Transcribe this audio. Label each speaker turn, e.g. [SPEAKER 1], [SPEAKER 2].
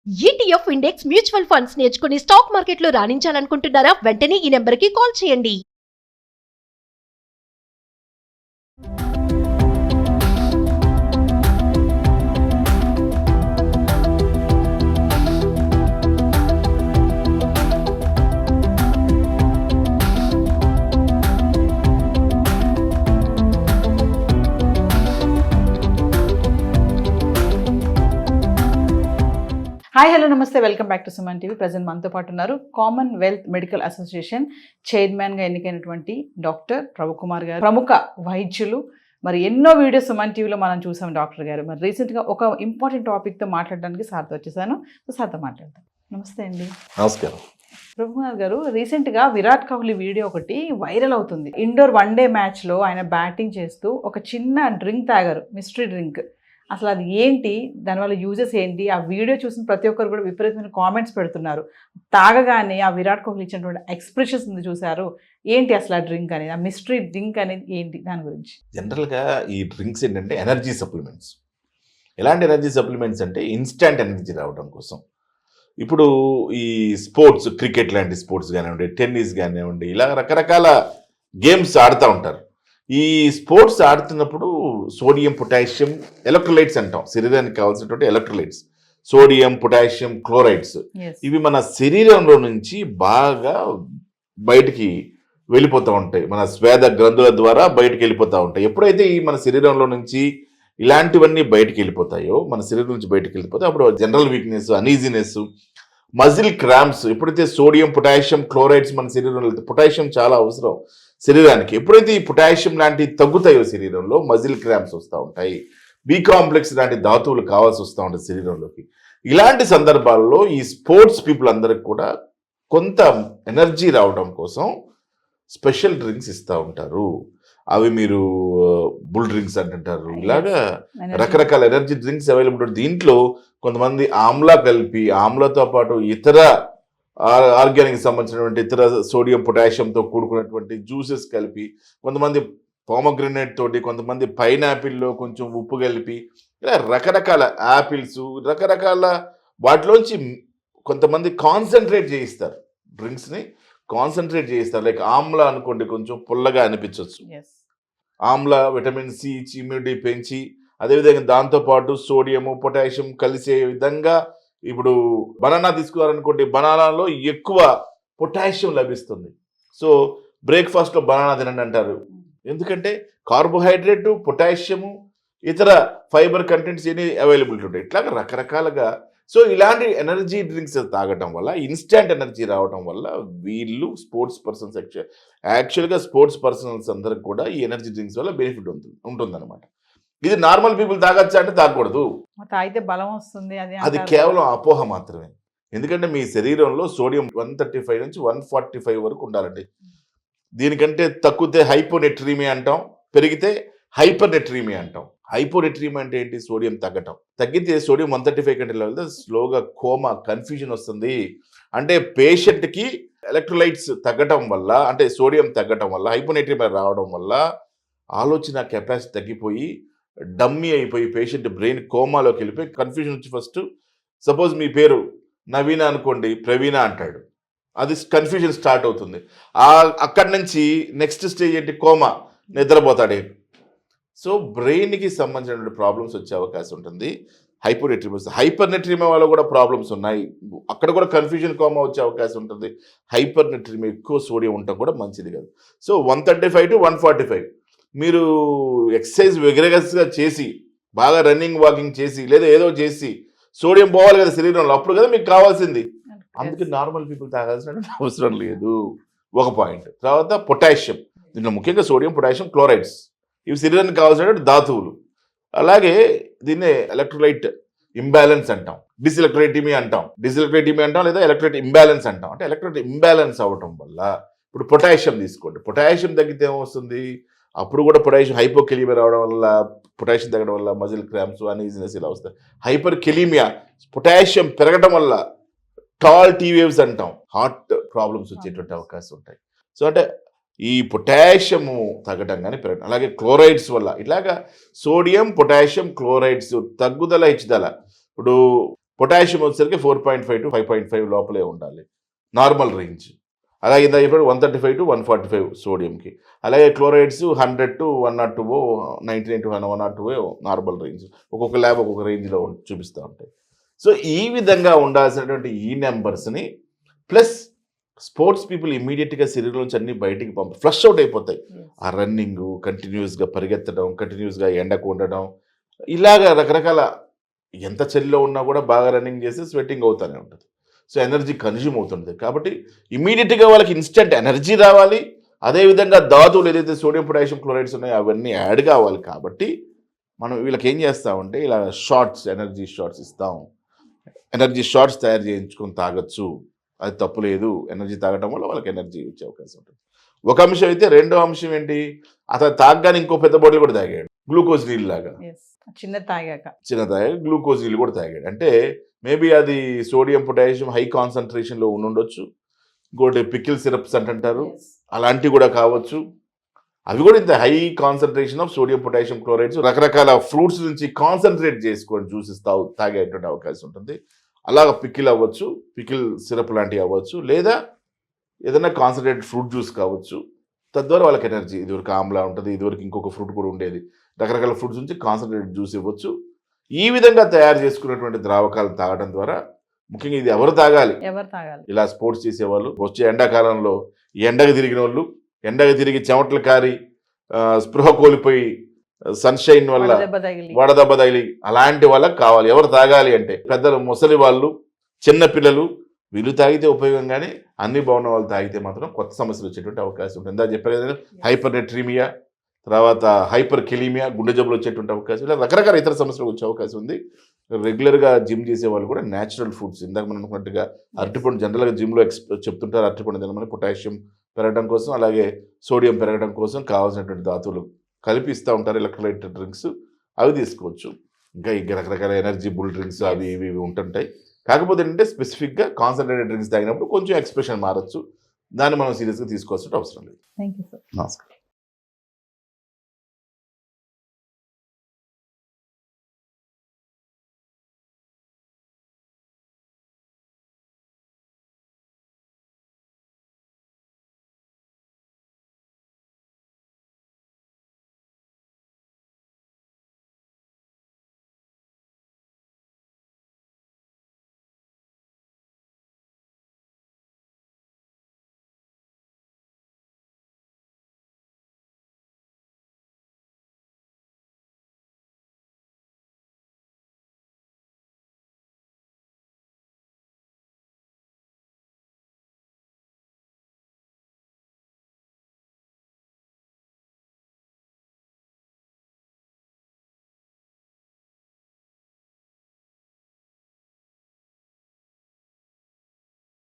[SPEAKER 1] ETF index mutual funds నేర్చుకుని stock మార్కెట్లో రాణించాలనుకుంటున్నారా? వెంటనే ఈ నెంబర్కి కాల్ చేయండి.
[SPEAKER 2] హాయ్ హలో నమస్తే, welcome back to Suman TV. Present మనతో పాటు ఉన్నారు కామన్వెల్త్ మెడికల్ అసోసియేషన్ చైర్మన్గా ఎన్నికైనటువంటి డాక్టర్ రవికుమార్ గారు, ప్రముఖ వైద్యులు. మరి ఎన్నో వీడియోస్ సుమన్ టీవీలో మనం చూసాం డాక్టర్ గారు. మరి రీసెంట్గా ఒక ఇంపార్టెంట్ టాపిక్తో మాట్లాడడానికి సార్తో వచ్చేసాను. సో సార్తో మాట్లాడతాం. నమస్తే అండి.
[SPEAKER 3] నమస్కారం.
[SPEAKER 2] రవికుమార్ గారు, రీసెంట్గా విరాట్ కోహ్లీ వీడియో ఒకటి వైరల్ అవుతుంది. ఇండోర్ వన్డే మ్యాచ్లో ఆయన బ్యాటింగ్ చేస్తూ ఒక చిన్న డ్రింక్ తాగారు, మిస్టరీ డ్రింక్. అసలు అది ఏంటి, దానివల్ల యూజెస్ ఏంటి? ఆ వీడియో చూసిన ప్రతి ఒక్కరు కూడా విపరీతమైన కామెంట్స్ పెడుతున్నారు. తాగగానే ఆ విరాట్ కోహ్లీ ఇచ్చినటువంటి ఎక్స్ప్రెషన్స్ ఉంది చూసారు, ఏంటి అసలు ఆ డ్రింక్ అనేది, ఆ మిస్టరీ డ్రింక్ అనేది ఏంటి, దాని గురించి?
[SPEAKER 3] జనరల్గా ఈ డ్రింక్స్ ఏంటంటే ఎనర్జీ సప్లిమెంట్స్. ఎలాంటి ఎనర్జీ సప్లిమెంట్స్ అంటే ఇన్స్టాంట్ ఎనర్జీ రావడం కోసం. ఇప్పుడు ఈ స్పోర్ట్స్, క్రికెట్ లాంటి స్పోర్ట్స్ కానివ్వండి, టెన్నిస్ కానివ్వండి, ఇలా రకరకాల గేమ్స్ ఆడుతూ ఉంటారు. ఈ స్పోర్ట్స్ ఆడుతున్నప్పుడు సోడియం, పొటాషియం, ఎలక్ట్రోలైట్స్ అంటాం, శరీరానికి కావాల్సినటువంటి ఎలక్ట్రోలైట్స్, సోడియం, పొటాషియం, క్లోరైడ్స్, ఇవి మన శరీరంలో నుంచి బాగా బయటికి వెళ్ళిపోతూ ఉంటాయి. మన స్వేద గ్రంథుల ద్వారా బయటికి వెళ్ళిపోతూ ఉంటాయి. ఎప్పుడైతే ఈ మన శరీరంలో నుంచి ఇలాంటివన్నీ బయటికి వెళ్ళిపోతాయో, మన శరీరం నుంచి బయటికి వెళ్ళిపోతాయి, అప్పుడు general weakness, uneasiness, muscle cramps. ఎప్పుడైతే సోడియం, పొటాషియం, క్లోరైడ్స్ మన శరీరంలో, పొటాషియం చాలా అవసరం శరీరానికి. ఎప్పుడైతే ఈ పొటాషియం లాంటివి తగ్గుతాయో శరీరంలో మజిల్ క్రాంప్స్ వస్తూ ఉంటాయి, బి కాంప్లెక్స్ లాంటి ధాతువులు కావాల్సి వస్తూ ఉంటుంది శరీరంలోకి. ఇలాంటి సందర్భాల్లో ఈ స్పోర్ట్స్ పీపుల్ అందరికి కూడా కొంత ఎనర్జీ రావడం కోసం స్పెషల్ డ్రింక్స్ ఇస్తూ ఉంటారు. అవి మీరు బుల్ డ్రింక్స్ అంటుంటారు. ఇలాగా రకరకాల ఎనర్జీ డ్రింక్స్ అవైలబుల్ ఉంటాయి. దీంట్లో కొంతమంది ఆమ్లా కలిపి, ఆమ్లాతో పాటు ఇతర ఆర్గానిక్ సంబంధించినటువంటి ఇతర సోడియం, పొటాషియంతో కూడుకున్నటువంటి జ్యూసెస్ కలిపి, కొంతమంది పోమగ్రనేట్ తోటి, కొంతమంది పైనాపిల్లో కొంచెం ఉప్పు కలిపి, ఇలా రకరకాల యాపిల్స్, రకరకాల వాటిలోంచి కొంతమంది కాన్సన్ట్రేట్ చేయిస్తారు, డ్రింక్స్ని కాన్సన్ట్రేట్ చేయిస్తారు. లైక్ ఆమ్లా అనుకోండి, కొంచెం పుల్లగా అనిపించవచ్చు. ఆమ్లా విటమిన్ సి ఇచ్చి ఇమ్యూనిటీ పెంచి, అదేవిధంగా దాంతోపాటు సోడియము, పొటాషియం కలిసే విధంగా. ఇప్పుడు బనానా తీసుకున్నారనుకోండి, బనానాలో ఎక్కువ పొటాషియం లభిస్తుంది. సో బ్రేక్ఫాస్ట్లో బనానా తినండి అంటారు. ఎందుకంటే కార్బోహైడ్రేటు, పొటాషియము, ఇతర ఫైబర్ కంటెంట్స్ ఏమి అవైలబిలిటీ ఉంటాయి. ఇట్లాగా రకరకాలుగా. సో ఇలాంటి ఎనర్జీ డ్రింక్స్ తాగటం వల్ల, ఇన్స్టాంట్ ఎనర్జీ రావడం వల్ల వీళ్ళు స్పోర్ట్స్ పర్సన్స్, యాక్చువల్గా స్పోర్ట్స్ పర్సన్స్ అందరికి కూడా ఈ ఎనర్జీ డ్రింక్స్ వల్ల బెనిఫిట్ ఉంటుందన్నమాట. ఇది నార్మల్ పీపుల్ తాగొచ్చా అంటే తాగకూడదు.
[SPEAKER 2] తాగితే బలం వస్తుంది,
[SPEAKER 3] అది కేవలం అపోహ మాత్రమే. ఎందుకంటే మీ శరీరంలో సోడియం 135 నుంచి 145 వరకు ఉండాలండి. దీనికంటే తగ్గితే హైపోనెట్రీమియా అంటాం, పెరిగితే హైపర్ నెట్రీమియా అంటాం. హైపోనెట్రీమియా అంటే ఏంటి? సోడియం తగ్గటం. తగ్గితే సోడియం 135 కంటే వెళ్తే స్లోగా కోమా, కన్ఫ్యూజన్ వస్తుంది. అంటే పేషెంట్కి ఎలక్ట్రోలైట్స్ తగ్గటం వల్ల, అంటే సోడియం తగ్గటం వల్ల, హైపోనెట్రీమియా రావడం వల్ల ఆలోచన కెపాసిటీ తగ్గిపోయి డమ్మీ అయిపోయి పేషెంట్ బ్రెయిన్ కోమాలోకి వెళ్ళిపోయి కన్ఫ్యూజన్ వచ్చి, ఫస్ట్ సపోజ్ మీ పేరు నవీన అనుకోండి, ప్రవీణ అంటాడు, అది కన్ఫ్యూజన్ స్టార్ట్ అవుతుంది. అక్కడి నుంచి నెక్స్ట్ స్టేజ్ ఏంటి? కోమా, నిద్రపోతాడే. సో బ్రెయిన్కి సంబంధించిన ప్రాబ్లమ్స్ వచ్చే అవకాశం ఉంటుంది. హైపర్ నెట్రీమియా వల్ల కూడా ప్రాబ్లమ్స్ ఉన్నాయి. అక్కడ కూడా కన్ఫ్యూజన్, కోమా వచ్చే అవకాశం ఉంటుంది. హైపర్ నెట్రీమియా, ఎక్కువ సోడియం ఉండటం కూడా మంచిది కాదు. సో 135 to 145 మీరు ఎక్సర్సైజ్ విగ్రగస్గా చేసి, బాగా రన్నింగ్, వాకింగ్ చేసి, లేదా ఏదో చేసి సోడియం పోవాలి కదా శరీరంలో, అప్పుడు కదా మీకు కావాల్సింది. అందుకే నార్మల్ పీపుల్ తాగాల్సిన అవసరం లేదు. ఒక పాయింట్. తర్వాత పొటాషియం, దీంట్లో ముఖ్యంగా సోడియం, పొటాషియం, క్లోరైడ్స్, ఇవి శరీరానికి కావాల్సిన ధాతువులు. అలాగే దీన్నే ఎలక్ట్రోలైట్ ఇంబ్యాలెన్స్ అంటాం, డిసెలక్ట్రేటిమియా అంటాం, లేదా ఎలక్ట్రోలైట్ ఇంబ్యాలెన్స్ అంటాం. అంటే ఎలక్ట్రోలైట్ ఇంబ్యాలెన్స్ అవ్వటం వల్ల, ఇప్పుడు పొటాషియం తీసుకోండి, పొటాషియం తగ్గితే ఏమొస్తుంది? అప్పుడు కూడా పొటాషియం హైపోకెలీమియా రావడం వల్ల, పొటాషియం తగ్గడం వల్ల మజిల్ క్రాంప్స్, అనీజినెస్ ఇలా వస్తాయి. హైపర్ కెలీమియా, పొటాషియం పెరగడం వల్ల టాల్ టీ వేవ్స్ అంటాం, హార్ట్ ప్రాబ్లమ్స్ వచ్చేటువంటి అవకాశం ఉంటాయి. సో అంటే ఈ పొటాషియము తగ్గడం కానీ పెరగడం, అలాగే క్లోరైడ్స్ వల్ల, ఇలాగా సోడియం, పొటాషియం, క్లోరైడ్స్ తగ్గుదల, హెచ్చుదల. ఇప్పుడు పొటాషియం వచ్చేసరికి 4.5 to 5.5 లోపలే ఉండాలి నార్మల్ రేంజ్. అలాగే ఇందా ఇప్పుడు 135 to 145 సోడియంకి. అలాగే chlorides 100 to 102, 99 to 102 normal range. ఒక్కొక్క ల్యాబ్ ఒక్కొక్క రేంజ్లో చూపిస్తూ ఉంటాయి. సో ఈ విధంగా ఉండాల్సినటువంటి ఈ నెంబర్స్ని ప్లస్ స్పోర్ట్స్ పీపుల్ ఇమ్మీడియట్గా శరీరం నుంచి అన్ని బయటికి ఫ్లష్ అవుట్ అయిపోతాయి. ఆ రన్నింగ్, కంటిన్యూస్గా పరిగెత్తడం, కంటిన్యూస్గా ఎండకు ఉండడం, ఇలాగ రకరకాల ఎంత చలిలో ఉన్నా కూడా బాగా రన్నింగ్ చేసి స్వెట్టింగ్ అవుతూనే ఉంటుంది. సో ఎనర్జీ కన్జ్యూమ్ అవుతుంది. కాబట్టి ఇమ్మీడియట్గా వాళ్ళకి ఇన్స్టెంట్ ఎనర్జీ రావాలి. అదేవిధంగా ధాతువులు ఏదైతే సోడియం పొటాషియం క్లోరైడ్స్ ఉన్నాయో అవన్నీ యాడ్ కావాలి. కాబట్టి మనం వీళ్ళకి ఏం చేస్తామంటే ఇలా షార్ట్స్, ఎనర్జీ షార్ట్స్ ఇస్తాం. ఎనర్జీ షార్ట్స్ తయారు చేయించుకొని తాగొచ్చు, అది తప్పు లేదు. ఎనర్జీ తాగటం వల్ల వాళ్ళకి ఎనర్జీ వచ్చే అవకాశం ఉంటుంది. ఒక అంశం అయితే రెండో అంశం ఏంటి, అతను తాగగానే ఇంకో పెద్ద బాటిల్ కూడా తాగాడు, గ్లూకోజ్ నీళ్ళు లాగా.
[SPEAKER 2] చిన్న తాగాక
[SPEAKER 3] గ్లూకోజ్ నీళ్ళు కూడా తాగాడు. అంటే మేబీ అది సోడియం పొటాషియం హై కాన్సన్ట్రేషన్లో ఉండొచ్చు. ఇంకోటి పికిల్ సిరప్స్ అంటుంటారు, అలాంటివి కూడా కావచ్చు. అవి కూడా ఇంత high concentration of sodium potassium chlorides రకరకాల ఫ్రూట్స్ నుంచి కాన్సన్ట్రేట్ చేసుకొని జ్యూసెస్ తాగేటువంటి అవకాశం ఉంటుంది. అలాగ పికిల్ అవ్వచ్చు, పికిల్ సిరప్ లాంటివి అవ్వచ్చు, లేదా ఏదైనా కాన్సన్ట్రేటెడ్ ఫ్రూట్ జ్యూస్ కావచ్చు. తద్వారా వాళ్ళకి ఎనర్జీ, ఇదివరకు ఆమ్లా ఉంటుంది, ఇదివరకు ఇంకొక ఫ్రూట్ కూడా ఉండేది, రకరకాల ఫ్రూట్స్ నుంచి కాన్సన్ట్రేటెడ్ జ్యూస్ ఇవ్వచ్చు. ఈ విధంగా తయారు చేసుకున్నటువంటి ద్రావకాలు తాగడం ద్వారా, ముఖ్యంగా ఇది ఎవరు తాగాలి, ఇలా స్పోర్ట్స్ చేసేవాళ్ళు. వచ్చే ఎండాకాలంలో ఎండకు తిరిగిన వాళ్ళు, ఎండకు తిరిగి చెమటలు కారి స్పృహ కోల్పోయి సన్షైన్ వల్ల వడదెబ్బ తగిలి అలాంటి వాళ్ళకి కావాలి. ఎవరు తాగాలి అంటే పెద్దలు, ముసలి వాళ్ళు, చిన్న పిల్లలు, వీళ్ళు తాగితే ఉపయోగం. కానీ అన్ని బాగున్న వాళ్ళు తాగితే మాత్రం కొత్త సమస్యలు వచ్చేటువంటి అవకాశం ఉంటుంది. ఇందా చెప్పారు కదా, హైపర్ నెట్రీమియా, తర్వాత హైపర్ కెలీమియా, గుండె జబ్బులు వచ్చేటువంటి అవకాశం, ఇలా రకరకాల ఇతర సమస్యలు వచ్చే అవకాశం ఉంది. రెగ్యులర్గా జిమ్ చేసే వాళ్ళు కూడా న్యాచురల్ ఫుడ్స్, ఇందాక మనం అనుకున్నట్టుగా అరటిపండు, జనరల్గా జిమ్లో చెప్తుంటారు అరటిపండు తినమని, పొటాషియం పెరగడం కోసం, అలాగే సోడియం పెరగడం కోసం కావాల్సినటువంటి ధాతువులు కలిపి ఇస్తూ ఉంటారు. ఎలక్ట్రోలైట్ డ్రింక్స్ అవి తీసుకోవచ్చు. ఇంకా రకరకాల ఎనర్జీ బుల్ డ్రింక్స్ అవి ఇవి ఉంటుంటాయి. కాకపోతే ఏంటంటే స్పెసిఫిక్గా కాన్సన్ట్రేటెడ్ డ్రింక్స్ తాగినప్పుడు కొంచెం ఎక్స్ప్రెషన్ మారచ్చు. దాన్ని మనం సీరియస్గా తీసుకోవాల్సిన అవసరం లేదు.
[SPEAKER 2] Thank you sir.
[SPEAKER 3] నమస్కారం.